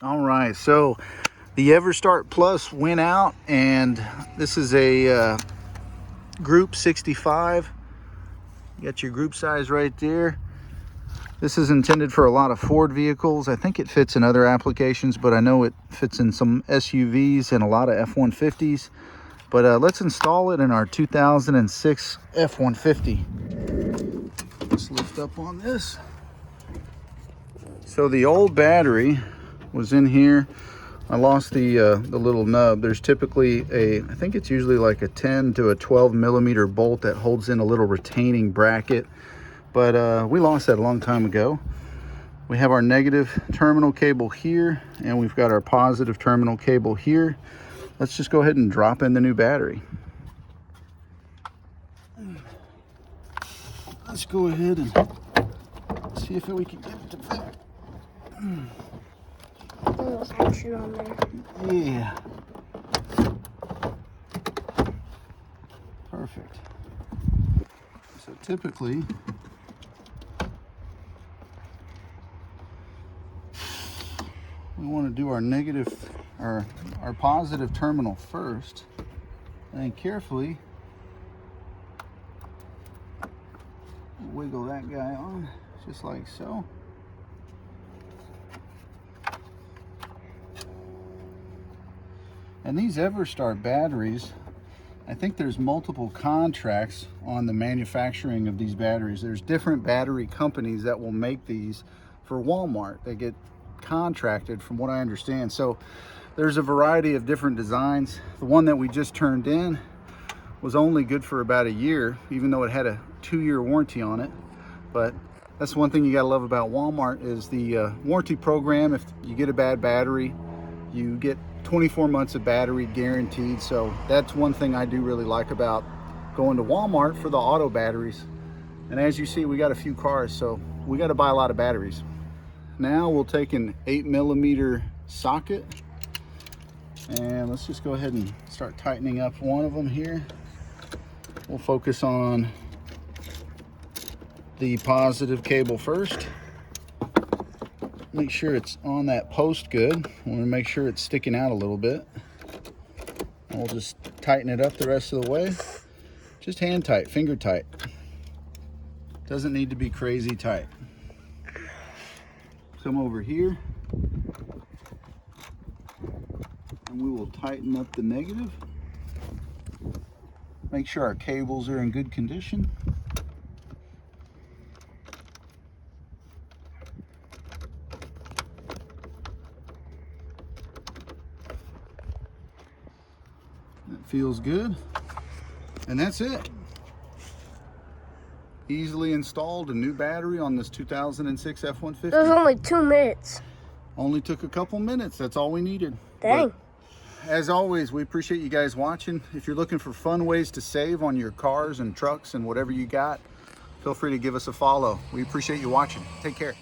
All right, so the EverStart Plus went out, and this is a Group 65. You got your group size right there. This is intended for a lot of Ford vehicles. I think it fits in other applications, but I know it fits in some SUVs and a lot of F-150s. But let's install it in our 2006 F-150. Let's lift up on this. So the old battery was in here. I lost the little nub. There's typically I think it's usually like a 10 to a 12 millimeter bolt that holds in a little retaining bracket. But we lost that a long time ago. We have our negative terminal cable here, and we've got our positive terminal cable here. Let's just go ahead and drop in the new battery. Let's go ahead and see if we can get it to fit. There's action on there. Yeah. Perfect. So typically, we want to do our negative, our positive terminal first, and then carefully wiggle that guy on, just like so. And these EverStart batteries, I think there's multiple contracts on the manufacturing of these batteries. There's different battery companies that will make these for Walmart. They get contracted, from what I understand. So there's a variety of different designs. The one that we just turned in was only good for about a year, even though it had a 2-year warranty on it. But that's one thing you gotta love about Walmart is the warranty program. If you get a bad battery, you get 24 months of battery guaranteed. So that's one thing I do really like about going to Walmart for the auto batteries. And as you see, we got a few cars, so we got to buy a lot of batteries. Now we'll take an 8 millimeter socket, and let's just go ahead and start tightening up one of them here. We'll focus on the positive cable first. Make sure it's on that post good. We want to make sure it's sticking out a little bit. And we'll just tighten it up the rest of the way. Just hand tight, finger tight. Doesn't need to be crazy tight. Come over here, and we will tighten up the negative. Make sure our cables are in good condition. That feels good. And that's it. Easily installed a new battery on this 2006 F-150. It was only 2 minutes. Only took a couple minutes. That's all we needed. Dang. But as always, we appreciate you guys watching. If you're looking for fun ways to save on your cars and trucks and whatever you got, feel free to give us a follow. We appreciate you watching. Take care.